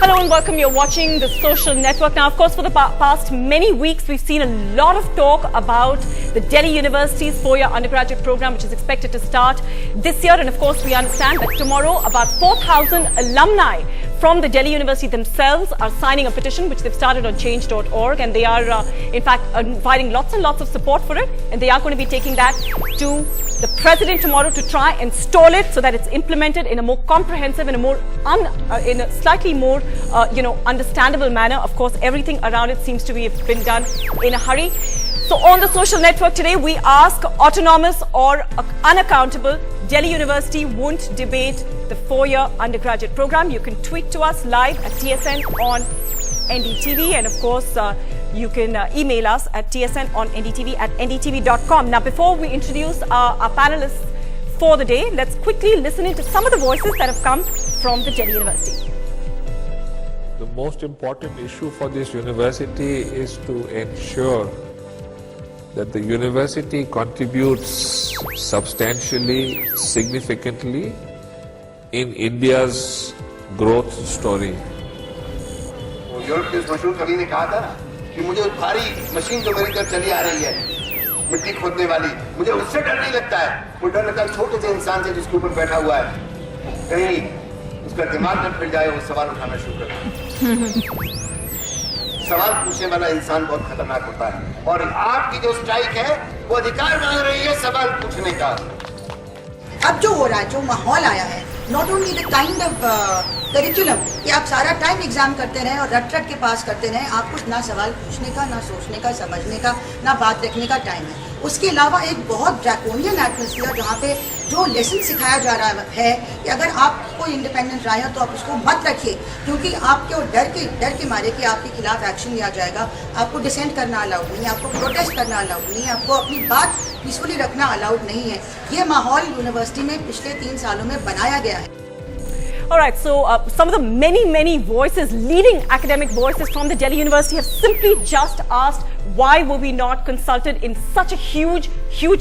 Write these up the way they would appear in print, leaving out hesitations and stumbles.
Hello and welcome. You're watching The Social Network. Now, of course, for the past many weeks, we've seen a lot of talk about the Delhi University's 4-year undergraduate program, which is expected to start this year. And of course, we understand that tomorrow, about 4,000 alumni from the Delhi University themselves are signing a petition, which they've started on change.org. And they are, in fact, inviting lots and lots of support for it. And they are going to be taking that to the president tomorrow to try and stall it so that it's implemented in a more comprehensive and a more in a slightly more understandable manner. Of course, everything around it seems to have been done in a hurry. So on The Social Network today, we ask autonomous or unaccountable, Delhi University won't debate the 4-year undergraduate program. You can tweet to us live at TSN on NDTV, and of course you can email us at tsn@ndtv.com. Now, before we introduce our panelists for the day, let's quickly listen into some of the voices that have come from the Delhi University. The most important issue for this university is to ensure that the university contributes substantially, significantly in India's growth story. Europe के उस मशहूर कवि ने कहा था कि मुझे उस भारी मशीन जो मेरी तरफ चली आ रही है, मिट्टी खोदने वाली, मुझे उससे डर नहीं लगता है। वो डर लगता है छोटे से इंसान से जिसके ऊपर बैठा हुआ है, कहीं उसका दिमाग न फिर जाए, वो सवाल उठाना शुरू कर। सवाल पूछने वाला इंसान बहुत खतरनाक होता है, और आपकी जो स्ट्राइक है वो अधिकार मांग रही है सवाल पूछने का। अब जो हो रहा है, जो माहौल आया है, not only the kind of curriculum कि आप सारा टाइम एग्जाम करते रहें और रट के पास करते रहें, आपको ना सवाल पूछने का, ना सोचने का, समझने का, ना बात रखने का टाइम है। उसके अलावा एक बहुत ड्रैकोनियन एटमॉस्फेयर जहाँ पे जो लेसन सिखाया जा रहा है कि अगर आपको इंडिपेंडेंट राय हो तो आप उसको मत रखिए, क्योंकि आपके डर के मारे कि आपके खिलाफ एक्शन लिया जाएगा। आपको डिसेंट करना अलाउड नहीं है, आपको प्रोटेस्ट करना अलाउड नहीं है, आपको अपनी बात पीसफुली रखना अलाउड नहीं है। ये माहौल यूनिवर्सिटी में पिछले 3 सालों में बनाया गया है। All right, so some of the many voices, leading academic voices from the Delhi University have simply just asked why were we not consulted in such a huge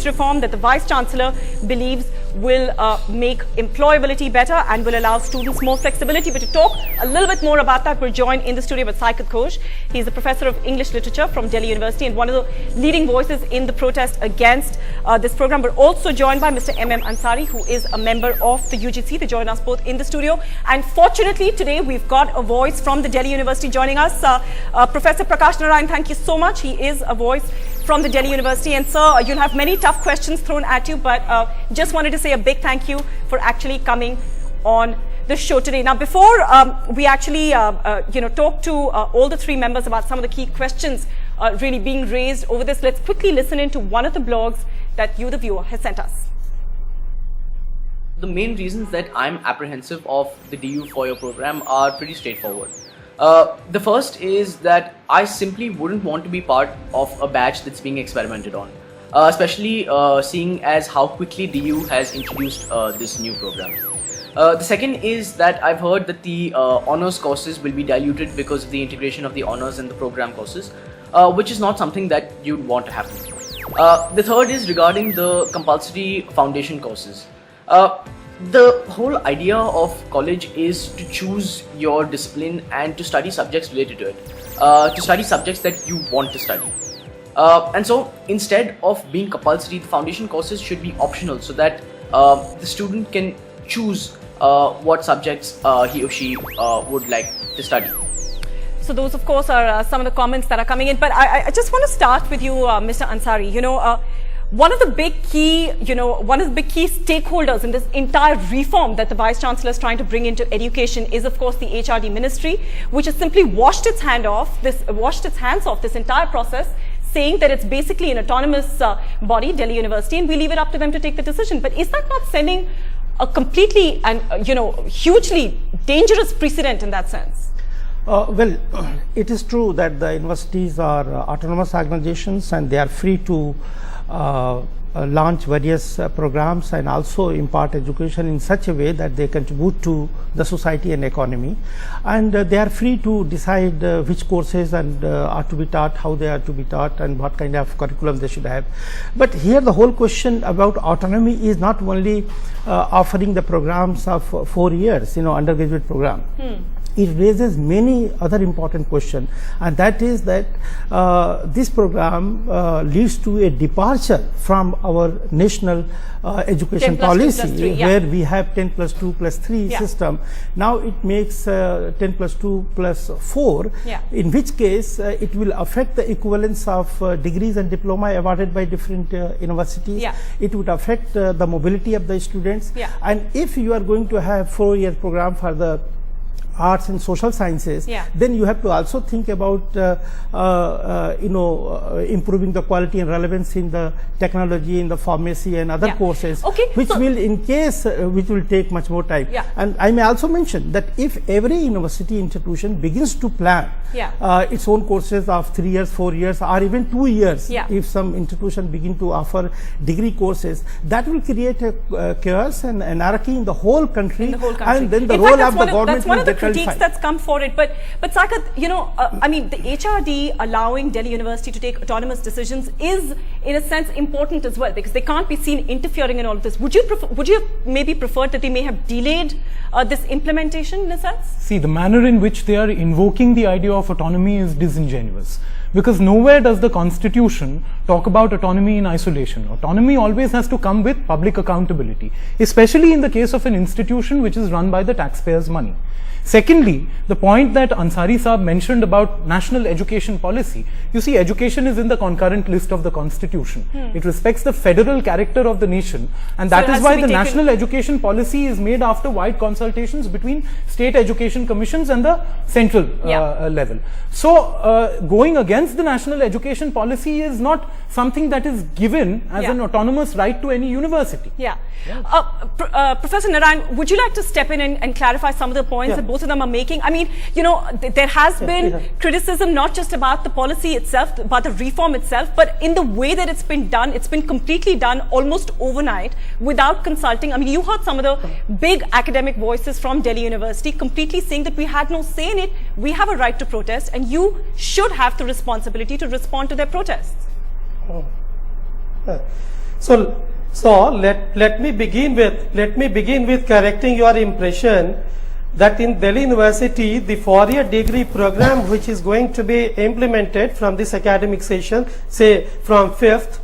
reform that the Vice Chancellor believes will make employability better and will allow students more flexibility. But to talk a little bit more about that, we're joined in the studio with Saikat Ghosh. He's a professor of English literature from Delhi University and one of the leading voices in the protest against this program. We're also joined by Mr. M.M. Ansari, who is a member of the UGC. They join us both in the studio. And fortunately, today we've got a voice from the Delhi University joining us. Professor Prakash Narayan, thank you so much. He is a voice from the Delhi University. And sir, you'll have many tough questions thrown at you, but just wanted to say a big thank you for actually coming on the show today. Now, before we actually talk to all the 3 members about some of the key questions really being raised over this, let's quickly listen into one of the blogs that you, the viewer, has sent us. The main reasons that I'm apprehensive of the DU 4-year program are pretty straightforward. The first is that I simply wouldn't want to be part of a batch that's being experimented on, especially seeing as how quickly DU has introduced this new program. The second is that I've heard that the honours courses will be diluted because of the integration of the honours and the program courses, which is not something that you'd want to happen. The third is regarding the compulsory foundation courses. The whole idea of college is to choose your discipline and to study subjects related to it, to study subjects that you want to study. And so instead of being compulsory, the foundation courses should be optional so that the student can choose what subjects he or she would like to study. So those, of course, are some of the comments that are coming in. But I just want to start with you, Mr. Ansari. One of the big key, stakeholders in this entire reform that the Vice Chancellor is trying to bring into education is, of course, the HRD Ministry, which has simply washed its hands off this entire process, saying that it's basically an autonomous body, Delhi University, and we leave it up to them to take the decision. But is that not sending a completely and hugely dangerous precedent in that sense? Well, it is true that the universities are autonomous organizations and they are free to launch various programs and also impart education in such a way that they contribute to the society and economy, and they are free to decide which courses and are to be taught, how they are to be taught, and what kind of curriculum they should have. But here the whole question about autonomy is not only offering the programs of 4 years, undergraduate program. it raises many other important questions, and that is that this program leads to a departure from our national education 10 plus 2 policy, plus 3, yeah. where we have 10 plus 2 plus 3 Yeah. system. Now it makes 10 plus 2 plus 4, Yeah. in which case it will affect the equivalence of degrees and diploma awarded by different universities. Yeah. It would affect the mobility of the students. Yeah. And if you are going to have 4-year program for the arts and social sciences, Yeah. then you have to also think about improving the quality and relevance in the technology, in the pharmacy and other Yeah. courses, Okay, which so- will in case which will take much more time. Yeah. And I may also mention that if every university institution begins to plan Yeah. its own courses of 3 years, 4 years, or even 2 years, Yeah. if some institution begin to offer degree courses, that will create a chaos and anarchy in the whole country. In the whole country. And then the In role fact, of the government that's one will of the get critiques nullified. that's come for it. But Saket, I mean, the HRD allowing Delhi University to take autonomous decisions is, in a sense, important as well, because they can't be seen interfering in all of this. Would you have maybe preferred that they may have delayed this implementation in a sense? See, the manner in which they are invoking the idea of autonomy is disingenuous. Because nowhere does the Constitution talk about autonomy in isolation. Autonomy always has to come with public accountability, especially in the case of an institution which is run by the taxpayers' money. Secondly, the point that Ansari Saab mentioned about national education policy, you see, education is in the concurrent list of the Constitution. It respects the federal character of the nation, and So that it has is to why be the taken- national education policy is made after wide consultations between state education commissions and the central level. So, going against the national education policy is not something that is given as Yeah. an autonomous right to any university. Yeah. Professor Narayan, would you like to step in and clarify some of the points that both of them are making? I mean, there has been criticism not just about the policy itself, about the reform itself, but in the way that it's been done. It's been completely done almost overnight without consulting. I mean, you heard some of the big academic voices from Delhi University completely saying that we had no say in it. We have a right to protest, and you should have the responsibility to respond to their protests. So let me begin with correcting your impression that in Delhi University the 4-year degree program which is going to be implemented from this academic session, say from 5th,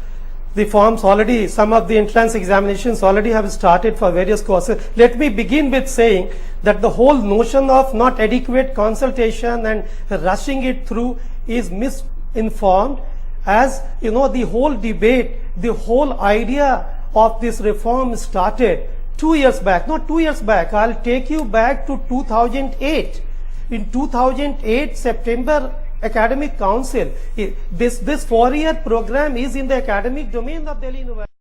the forms already, some of the entrance examinations already have started for various courses. Let me begin with saying that the whole notion of not adequate consultation and rushing it through is misinformed. As you know, the whole debate, the whole idea of this reform started 2 years back, not 2 years back. I'll take you back to 2008. In 2008, September Academic Council, this 4-year program is in the academic domain of Delhi University.